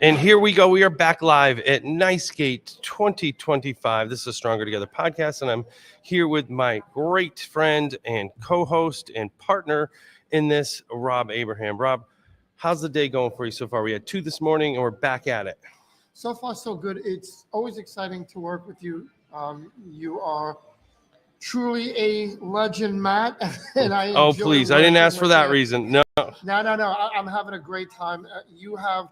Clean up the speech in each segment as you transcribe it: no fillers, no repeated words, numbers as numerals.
And here we go. We are back live at NiceGate 2025. This is a Stronger Together podcast, and I'm here with my great friend and co-host and partner in this, Rob Abraham. Rob, how's the day going for you so far? We had 2 this morning, and we're back at it. So far, so good. It's always exciting to work with you. You are truly a legend, Matt. And I oh, please. I didn't ask for that reason. No. No. I'm having a great time. You have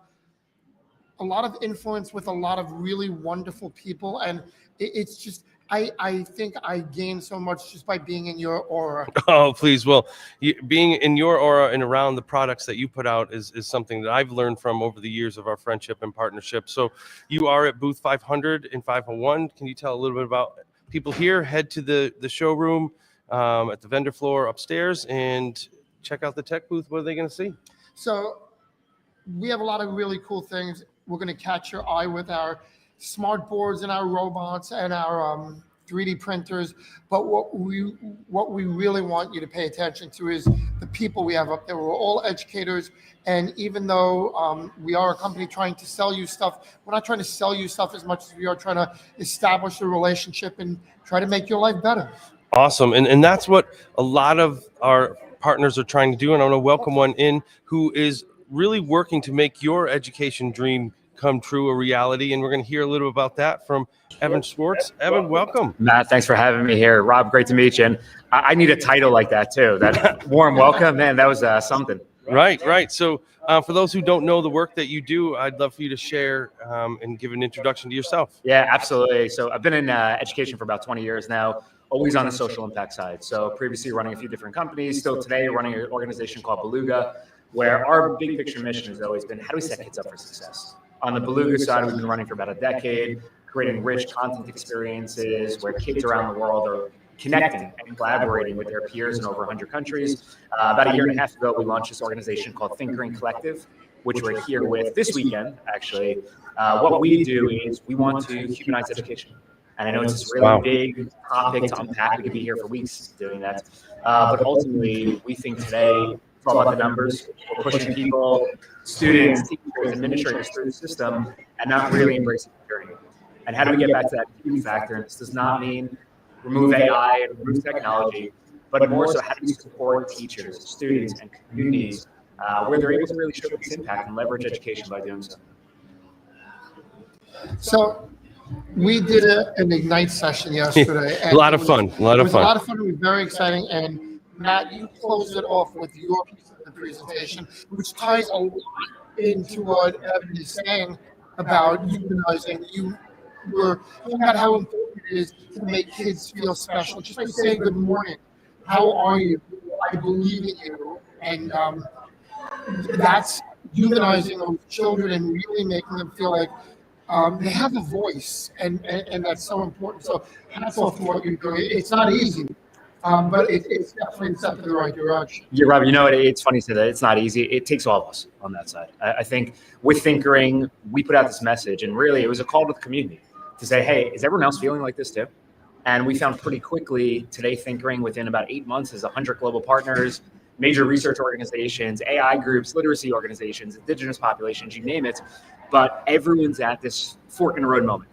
a lot of influence with a lot of really wonderful people. And it's just, I think I gain so much just by being in your aura. Oh, please. Well, being in your aura and around the products that you put out is something that I've learned from over the years of our friendship and partnership. So you are at booth 500 and 501. Can you tell a little bit about people here? Head to the showroom at the vendor floor upstairs and check out the tech booth. What are they going to see? So we have a lot of really cool things. We're going to catch your eye with our smart boards and our robots and our 3D printers. But what we really want you to pay attention to is the people we have up there. We're all educators. And even though we are a company trying to sell you stuff, we're not trying to sell you stuff as much as we are trying to establish a relationship and try to make your life better. Awesome. And that's what a lot of our partners are trying to do. And I want to welcome one in who is really working to make your education dream come true, a reality. And we're going to hear a little about that from Evin Schwartz. Evin, welcome. Matt, thanks for having me here. Rob, great to meet you. And I need a title like that too. That warm welcome, man, that was something. Right. So for those who don't know the work that you do, I'd love for you to share and give an introduction to yourself. Yeah, absolutely. So I've been in education for about 20 years now, always on the social impact side. So previously running a few different companies, still today running an organization called Beluga, where our big picture mission has always been, how do we set kids up for success? On the Beluga side, we've been running for about a decade, creating rich content experiences where kids around the world are connecting and collaborating with their peers in over 100 countries. About a year and a half ago, we launched this organization called Thinkering Collective, which we're here with this weekend, actually. What we do is we want to humanize education. And I know it's this really big topic to unpack. We could be here for weeks doing that. But ultimately, we think today, it's all about the numbers. We're pushing people, students, teachers, administrators through the system and not really embracing the journey. And how do we get back to that human factor? And this does not mean remove AI and remove technology, but more so how do we support teachers, students, and communities where they're able to really show this impact and leverage education by doing so. So we did an Ignite session yesterday. A lot of fun. It was very exciting. And Matt, you closed it off with your piece of the presentation, which ties a lot into what Evin is saying about humanizing. You were talking about how important it is to make kids feel special. Just by saying good morning, how are you? I believe in you. And that's humanizing those children and really making them feel like they have a voice. And that's so important. So hats off to what you're doing. It's not easy. But it's definitely a step in the right direction. Yeah, Rob, you know what? It's funny to say that it's not easy. It takes all of us on that side. I think with Thinkering, we put out this message, and really it was a call to the community to say, hey, is everyone else feeling like this too? And we found pretty quickly today Thinkering within about 8 months is 100 global partners, major research organizations, AI groups, literacy organizations, indigenous populations, you name it. But everyone's at this fork in the road moment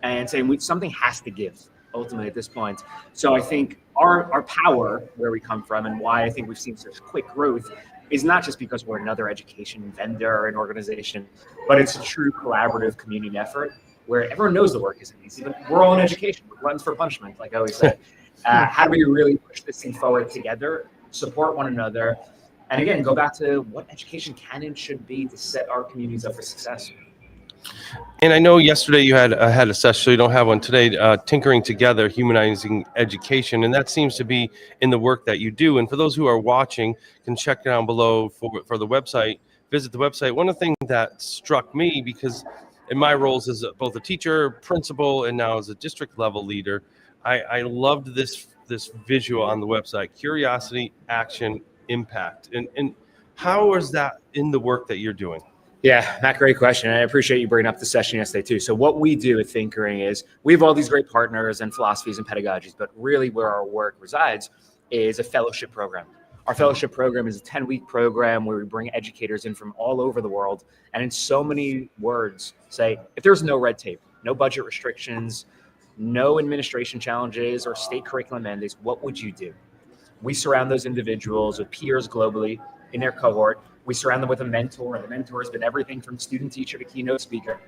and saying something has to give. Ultimately at this point. So I think our power, where we come from and why I think we've seen such quick growth is not just because we're another education vendor or an organization, but it's a true collaborative community effort where everyone knows the work isn't easy, but we're all in education, we're gluttons for punishment, like I always say. How do we really push this thing forward together, support one another, and again, go back to what education can and should be to set our communities up for success. And I know yesterday you had a session, so you don't have one today, Tinkering Together, Humanizing Education, and that seems to be in the work that you do. And for those who are watching, can check down below for the website, visit the website. One of the things that struck me, because in my roles as both a teacher, principal, and now as a district level leader, I loved this visual on the website, curiosity, action, impact. And how is that in the work that you're doing? Yeah, Matt, great question. I appreciate you bringing up the session yesterday too. So what we do at Thinkering is we have all these great partners and philosophies and pedagogies, but really where our work resides is a fellowship program Our fellowship program is a 10-week program where we bring educators in from all over the world, and in so many words say, if there's no red tape, no budget restrictions, no administration challenges or state curriculum mandates, what would you do? We surround those individuals with peers globally in their cohort. We surround them with a mentor. The mentor has been everything from student teacher to keynote speaker.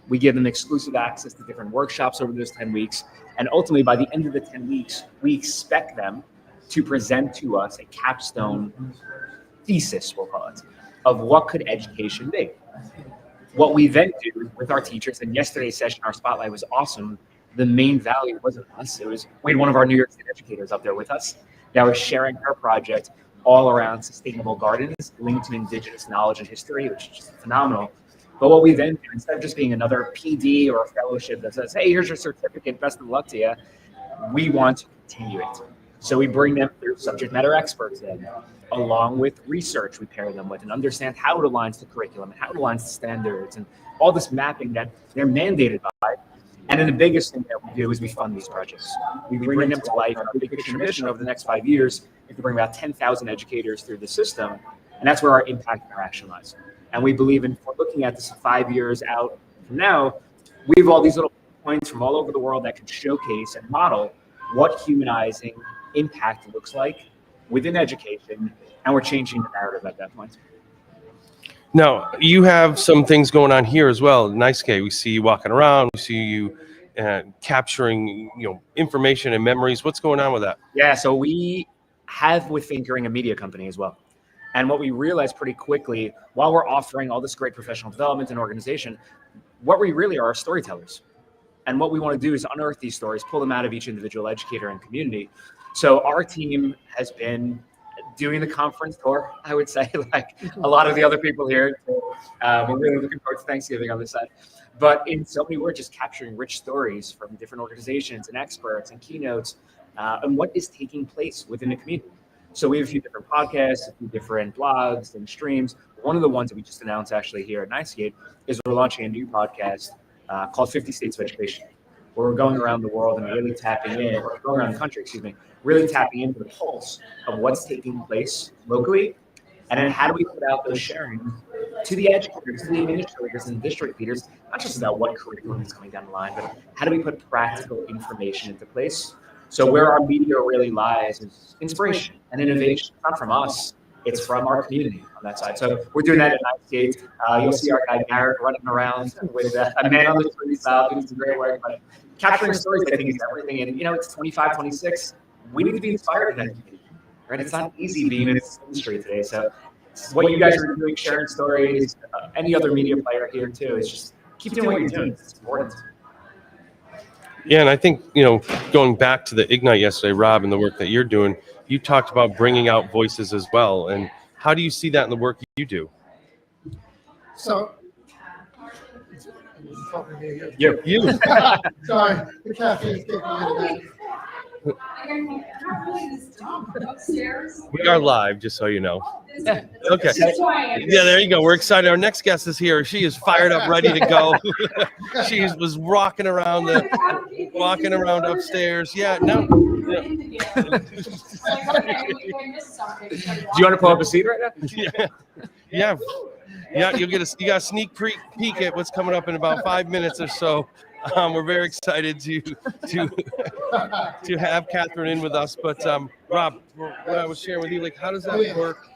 We give them exclusive access to different workshops over those 10 weeks. And ultimately, by the end of the 10 weeks, we expect them to present to us a capstone thesis, we'll call it, of what could education be. What we then do with our teachers, and yesterday's session, our spotlight was awesome. The main value wasn't us. We had one of our New York State educators up there with us. Now we're sharing her project all around sustainable gardens linked to indigenous knowledge and history, which is just phenomenal. But what we then do, instead of just being another PD or a fellowship that says, hey, here's your certificate, best of luck to you, we want to continue it. So we bring them through subject matter experts in, along with research we pair them with, and understand how it aligns to curriculum and how it aligns to standards and all this mapping that they're mandated by. And then the biggest thing that we do is we fund these projects. We bring them to life. Our big picture mission over the next 5 years is to bring about 10,000 educators through the system. And that's where our impact and our action lies. And we believe in, if we're looking at this 5 years out from now, we have all these little points from all over the world that can showcase and model what humanizing impact looks like within education, and we're changing the narrative at that point. Now, you have some things going on here as well. NiceK, we see you walking around, we see you capturing information and memories. What's going on with that? Yeah, so we have with Thinkering a media company as well. And what we realized pretty quickly, while we're offering all this great professional development and organization, what we really are storytellers. And what we want to do is unearth these stories, pull them out of each individual educator and community. So our team has been doing the conference tour, I would say, like a lot of the other people here. We're really looking forward to Thanksgiving on this side. But in so many words, just capturing rich stories from different organizations and experts and keynotes and what is taking place within the community. So we have a few different podcasts, a few different blogs and streams. One of the ones that we just announced actually here at NiceK is we're launching a new podcast called 50 States of Education, where we're going around the world and really tapping in, or going around the country, excuse me, really tapping into the pulse of what's taking place locally, and then how do we put out those sharings to the educators, to the administrators and district leaders, not just about what curriculum is coming down the line, but how do we put practical information into place? So where our media really lies is inspiration and innovation, not from us, it's from our community on that side. So we're doing that at NiceK. You'll see our guy Garrett running around with a man on the street style, doing some great work. But capturing stories, I think, is everything. And it's 25, 26. We need to be inspired in that community, right? It's not easy being in this industry today. So what you guys are doing, sharing stories, any other media player here too, is just keep doing what you're doing. It's important. Yeah, and I think, going back to the Ignite yesterday, Rob, and the work that you're doing, you talked about bringing out voices as well. And how do you see that in the work you do? So, You. sorry, the caffeine's kicking in. We are live, just so you know. Yeah. Okay. Yeah, there you go. We're excited. Our next guest is here. She is fired up, ready to go. She was walking around upstairs. Yeah, no. Yeah. Do you want to pull up a seat right now? Yeah. You got a sneak peek at what's coming up in about 5 minutes or so. We're very excited to have Catherine in with us. But Rob, what I was sharing with you, how does that work?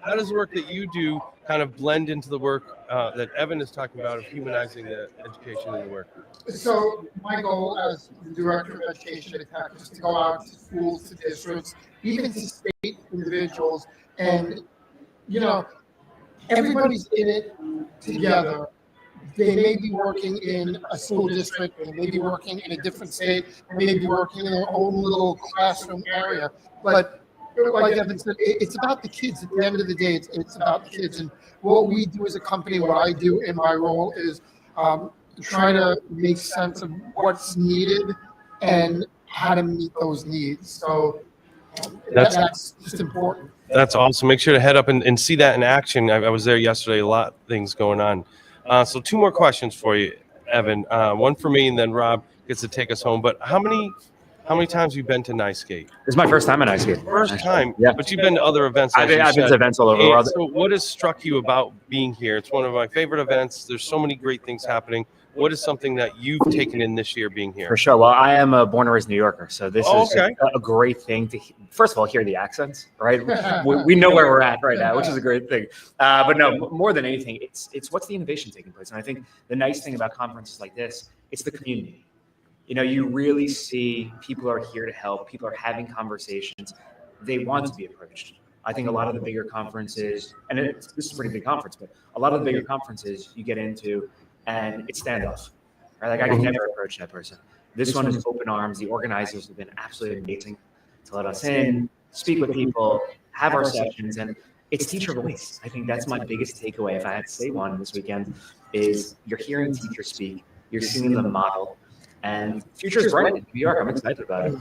How does the work that you do kind of blend into the work that Evin is talking about of humanizing the education and the work? So my goal as the director of education is to go out to schools, to districts, even to state individuals, and everybody's in it together. They may be working in a school district, they may be working in a different state, they may be working in their own little classroom area. But like Evin said, it's about the kids. At the end of the day, it's about the kids. And what we do as a company, what I do in my role is try to make sense of what's needed and how to meet those needs. So that's just important. That's awesome. Make sure to head up and see that in action. I was there yesterday. A lot of things going on. So 2 more questions for you, Evin. One for me, and then Rob gets to take us home. But how many How many times have you been to Nice Skate? This is my first time at Nice Skate. First time? Yeah. But you've been to other events. I've been to events all over the world. So what has struck you about being here? It's one of my favorite events. There's so many great things happening. What is something that you've taken in this year being here? For sure. Well, I am a born and raised New Yorker, so this is okay. a great thing to, first of all, hear the accents, right? we know where we're at right now, which is a great thing. But no, more than anything, it's what's the innovation taking place. And I think the nice thing about conferences like this, it's the community. You know, you really see people are here to help. People are having conversations. They want to be approached. I think a lot of the bigger conferences, and this is a pretty big conference, but a lot of the bigger conferences you get into, and it's standoff. Right? Like I can never approach that person. This one is open arms. The organizers have been absolutely amazing to let us in, speak with people, have our sessions, and it's teacher voice. I think that's my biggest takeaway. If I had to say one this weekend, is you're hearing teachers speak, you're seeing them model. And the future is bright in New York. I'm excited about it.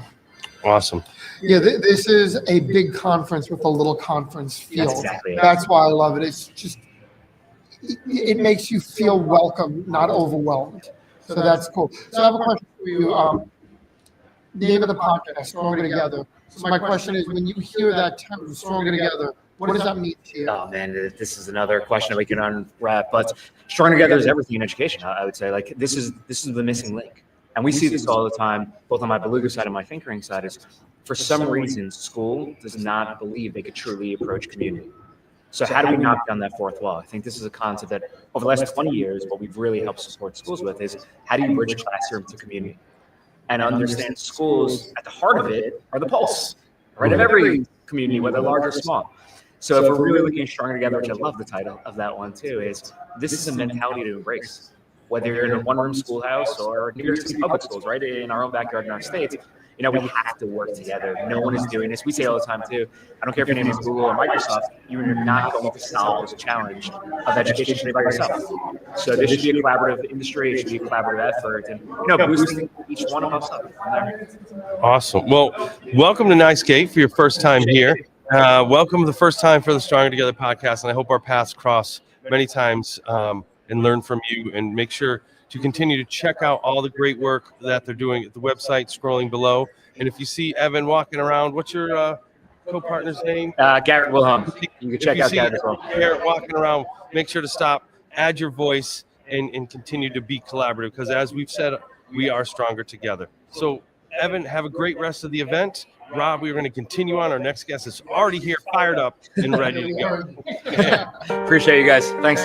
Awesome. Yeah, this is a big conference with a little conference feel. That's exactly it. That's why I love it. It's just, it makes you feel welcome, not overwhelmed. So that's cool. So I have a question for you. The name of the podcast, Stronger Together. So my question is, when you hear that term, Stronger Together, what does that mean to you? Oh man, this is another question that we can unwrap. But Stronger Together is everything in education. I would say, like this is the missing link. And we see this all the time, both on my Beluga side and my Thinkering side, is for some reason, school does not believe they could truly approach community. So how do we knock down that fourth wall? I think this is a concept that over the last 20 years, what we've really helped support schools with is how do you bridge classroom to community? And understand schools, at the heart of it, are the pulse, right, of every community, whether large or small. So if we're really looking at Stronger Together, which I love the title of that one too, is this is a mentality to embrace. Whether you're in a one-room schoolhouse or New York City public schools, right, in our own backyard in our states, you know, we have to work together. No one is doing this. We say all the time too, I don't care if your name is Google or Microsoft, you're not going to solve this challenge of education today by yourself. So this should be a collaborative industry. It should be a collaborative effort, and you know, boosting each one of us up from there. Awesome. Well, welcome to Nice Skate for your first time here. Welcome the first time for the Stronger Together podcast, and I hope our paths cross many times and learn from you, and make sure to continue to check out all the great work that they're doing at the website scrolling below. And if you see Evin walking around, what's your co-partner's name? Garrett Wilhelm. You can check out Garrett as well. Garrett walking around, make sure to stop, add your voice, and continue to be collaborative, because as we've said, we are stronger together. So Evin, have a great rest of the event. Rob, we're going to continue on. Our next guest is already here, fired up and ready to go. Appreciate you guys. Thanks.